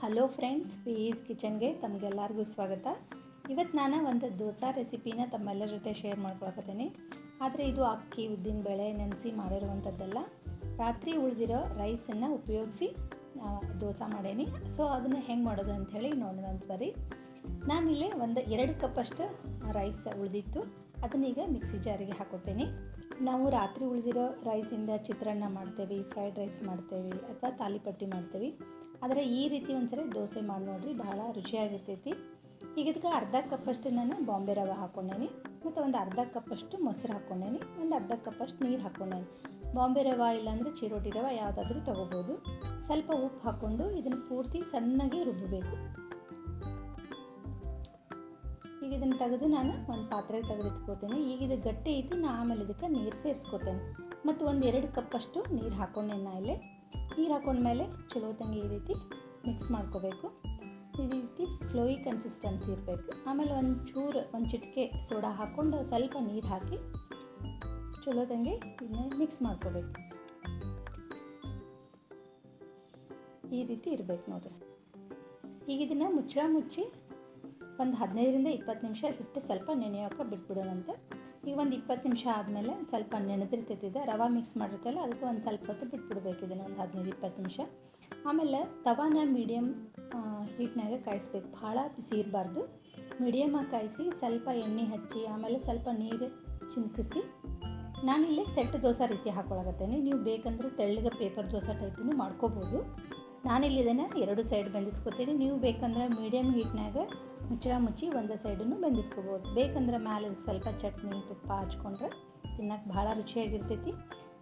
Hello friends, piece ಕಿಚನ್ಗೆ ತಮಗೆಲ್ಲರಿಗೂ ಸ್ವಾಗತ. ಇವತ್ತು ನಾನು ಒಂದು ದೋಸೆ ರೆಸಿಪಿನ ತಮ್ಮೆಲ್ಲರ ಜೊತೆ ಶೇರ್ ಮಾಡ್ಕೊಳಕತ್ತೀನಿ. ಆದರೆ ಇದು ಅಕ್ಕಿ ಉದ್ದಿನಬೇಳೆ ನೆನೆಸಿ ಮಾಡಿರುವಂಥದ್ದಲ್ಲ. ರಾತ್ರಿ ಉಳಿದಿರೋ ರೈಸನ್ನು ಉಪಯೋಗಿಸಿ ದೋಸೆ ಮಾಡೇನಿ. ಸೊ ಅದನ್ನು ಹೆಂಗೆ ಮಾಡೋದು ಅಂಥೇಳಿ ನೋಡೋಣ ಅಂತ ಬರ್ರಿ. ನಾನಿಲ್ಲಿ ಒಂದು 2 ಕಪ್ಪಷ್ಟು ರೈಸ್ ಉಳಿದಿತ್ತು. ಅದನ್ನೀಗ ಮಿಕ್ಸಿ ಜಾರಿಗೆ ಹಾಕೋತೀನಿ. ನಾವು ರಾತ್ರಿ ಉಳಿದಿರೋ ರೈಸಿಂದ ಚಿತ್ರಾನ್ನ ಮಾಡ್ತೇವೆ, ಫ್ರೈಡ್ ರೈಸ್ ಮಾಡ್ತೇವೆ ಅಥವಾ ತಾಲಿಪಟ್ಟಿ ಮಾಡ್ತೇವೆ. ಆದರೆ ಈ ರೀತಿ ಒಂದ್ಸರಿ ದೋಸೆ ಮಾಡಿ ನೋಡಿರಿ, ಭಾಳ ರುಚಿಯಾಗಿರ್ತೈತಿ. ಈಗ ಇದಕ್ಕೆ ಅರ್ಧ ಕಪ್ಪಷ್ಟು ನಾನು ಬಾಂಬೆ ರವೆ ಹಾಕ್ಕೊಂಡೇನಿ ಮತ್ತು ಒಂದು ಅರ್ಧ ಕಪ್ಪಷ್ಟು ಮೊಸರು ಹಾಕ್ಕೊಂಡೇನಿ, ಒಂದು ಅರ್ಧ ಕಪ್ಪಷ್ಟು ನೀರು ಹಾಕ್ಕೊಂಡೇನಿ. ಬಾಂಬೆ ರವೆ ಇಲ್ಲಾಂದರೆ ಚಿರೋಟಿ ರವೆ ಯಾವುದಾದ್ರೂ ತೊಗೋಬೋದು. ಸ್ವಲ್ಪ ಉಪ್ಪು ಹಾಕ್ಕೊಂಡು ಇದನ್ನು ಪೂರ್ತಿ ಸಣ್ಣಗೆ ರುಬ್ಬಬೇಕು. ಈಗ ಇದನ್ನು ತೆಗೆದು ನಾನು ಒಂದು ಪಾತ್ರೆಗೆ ತೆಗೆದಿಟ್ಕೋತೀನಿ. ಈಗ ಇದು ಗಟ್ಟಿ ಐತಿ, ನಾನು ಆಮೇಲೆ ಇದಕ್ಕೆ ನೀರು ಸೇರಿಸ್ಕೋತೇನೆ ಮತ್ತು ಒಂದು 2 ಕಪ್ಪಷ್ಟು ನೀರು ಹಾಕ್ಕೊಂಡೇನೆ. ನಾ ಇಲ್ಲಿ ನೀರು ಹಾಕ್ಕೊಂಡ್ಮೇಲೆ ಚಲೋ ತಂಗಿ ಈ ರೀತಿ ಮಿಕ್ಸ್ ಮಾಡ್ಕೋಬೇಕು. ಈ ರೀತಿ ಫ್ಲೋಯಿ ಕನ್ಸಿಸ್ಟೆನ್ಸಿ ಇರಬೇಕು. ಆಮೇಲೆ ಒಂದು ಚಿಟಿಕೆ ಸೋಡಾ ಹಾಕ್ಕೊಂಡು ಸ್ವಲ್ಪ ನೀರು ಹಾಕಿ ಚಲೋ ತಂಗಿ ಇದನ್ನ ಮಿಕ್ಸ್ ಮಾಡ್ಕೋಬೇಕು. ಈ ರೀತಿ ಇರಬೇಕು ನೋಡಿರಿ. ಈಗ ಇದನ್ನು ಮುಚ್ಚಿ ಒಂದು 15ರಿಂದ 20 ನಿಮಿಷ ಹಿಟ್ಟು ಸ್ವಲ್ಪ ನೆನೆಯೋಕೆ ಬಿಟ್ಬಿಡೋಣಂತೆ. ಈಗ ಒಂದು 20 ನಿಮಿಷ ಆದಮೇಲೆ ಸ್ವಲ್ಪ ನೆನೆದಿರ್ತೈತಿದೆ, ರವೆ ಮಿಕ್ಸ್ ಮಾಡಿರ್ತಲ್ಲ, ಅದಕ್ಕೆ ಒಂದು ಸ್ವಲ್ಪ ಹೊತ್ತು ಬಿಟ್ಬಿಡ್ಬೇಕು ಇದನ್ನು, ಒಂದು 15-20 ನಿಮಿಷ. ಆಮೇಲೆ ತವಾನ ಮೀಡಿಯಮ್ ಹೀಟ್ನಾಗ ಕಾಯಿಸ್ಬೇಕು, ಭಾಳ ಬಿಸಿ ಇರಬಾರ್ದು. ಮೀಡಿಯಮಾಗಿ ಕಾಯಿಸಿ ಸ್ವಲ್ಪ ಎಣ್ಣೆ ಹಚ್ಚಿ ಆಮೇಲೆ ಸ್ವಲ್ಪ ನೀರು ಚಿಮ್ಕಿಸಿ ನಾನಿಲ್ಲಿ ಸೆಟ್ ದೋಸೆ ರೀತಿ ಹಾಕ್ಕೊಳಕತ್ತೇನೆ. ನೀವು ಬೇಕಂದ್ರೆ ತೆಳ್ಳಗೆ ಪೇಪರ್ ದೋಸೆ ಟೈಪನ್ನು ಮಾಡ್ಕೋಬೋದು. ನಾನಿಲ್ಲಿ ಇದನ್ನು 2 ಸೈಡ್ ಬೆಂದಿಸ್ಕೊತೀನಿ. ನೀವು ಬೇಕಂದ್ರೆ ಮೀಡಿಯಮ್ ಹೀಟ್ನಾಗ ಮುಚ್ಚಿ ಒಂದು ಸೈಡನ್ನು ಬೆಂದಿಸ್ಕೋಬೋದು. ಬೇಕಂದ್ರೆ ಮೇಲೆ ಸ್ವಲ್ಪ ಚಟ್ನಿ ತುಪ್ಪ ಹಚ್ಕೊಂಡ್ರೆ ತಿನ್ನಕ್ಕೆ ಭಾಳ ರುಚಿಯಾಗಿರ್ತೈತಿ.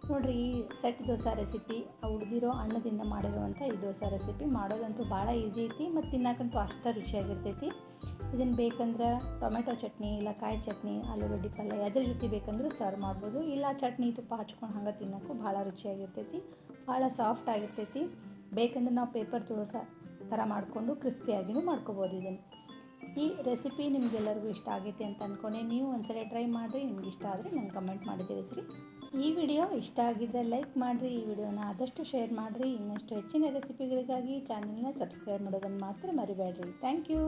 ನೋಡಿರಿ, ಈ ಸೆಟ್ ದೋಸೆ ರೆಸಿಪಿ ಉಳಿದಿರೋ ಅನ್ನದಿಂದ ಮಾಡಿರುವಂಥ ಈ ದೋಸೆ ರೆಸಿಪಿ ಮಾಡೋದಂತೂ ಭಾಳ ಈಸಿ ಐತಿ ಮತ್ತು ತಿನ್ನಕ್ಕಂತೂ ಅಷ್ಟೇ ರುಚಿಯಾಗಿರ್ತೈತಿ. ಇದನ್ನು ಬೇಕಂದ್ರೆ ಟೊಮೆಟೊ ಚಟ್ನಿ ಇಲ್ಲ ಕಾಯಿ ಚಟ್ನಿ, ಆಲೂಗಡ್ಡೆ ಪಲ್ಯ ಅದ್ರ ಜೊತೆ ಬೇಕಂದ್ರೂ ಸರ್ವ್ ಮಾಡ್ಬೋದು. ಇಲ್ಲ ಚಟ್ನಿ ತುಪ್ಪ ಹಚ್ಕೊಂಡು ಹಂಗೆ ತಿನ್ನೋಕ್ಕೂ ಭಾಳ ರುಚಿಯಾಗಿರ್ತೈತಿ, ಭಾಳ ಸಾಫ್ಟ್ ಆಗಿರ್ತೈತಿ. ಬೇಕಂದ್ರೆ ನಾವು ಪೇಪರ್ ದೋಸೆ ಥರ ಮಾಡಿಕೊಂಡು ಕ್ರಿಸ್ಪಿಯಾಗಿಯೂ ಮಾಡ್ಕೋಬೋದು. ಇದನ್ನು ಈ ರೆಸಿಪಿ ನಿಮಗೆಲ್ಲರಿಗೂ ಇಷ್ಟ ಆಗೈತಿ ಅಂತ ಅಂದ್ಕೊಂಡೆ. ನೀವು ಒಂದ್ಸರಿ ಟ್ರೈ ಮಾಡಿರಿ. ನಿಮ್ಗೆ ಇಷ್ಟ ಆದರೆ ನಂಗೆ ಕಮೆಂಟ್ ಮಾಡಿ ತಿಳಿಸ್ರಿ. ಈ ವಿಡಿಯೋ ಇಷ್ಟ ಆಗಿದ್ದರೆ ಲೈಕ್ ಮಾಡಿರಿ, ಈ ವಿಡಿಯೋನ ಆದಷ್ಟು ಶೇರ್ ಮಾಡಿರಿ. ಇನ್ನಷ್ಟು ಹೆಚ್ಚಿನ ರೆಸಿಪಿಗಳಿಗಾಗಿ ಚಾನಲ್ನ ಸಬ್ಸ್ಕ್ರೈಬ್ ಮಾಡೋದನ್ನು ಮಾತ್ರ ಮರಿಬೇಡ್ರಿ. Thank you.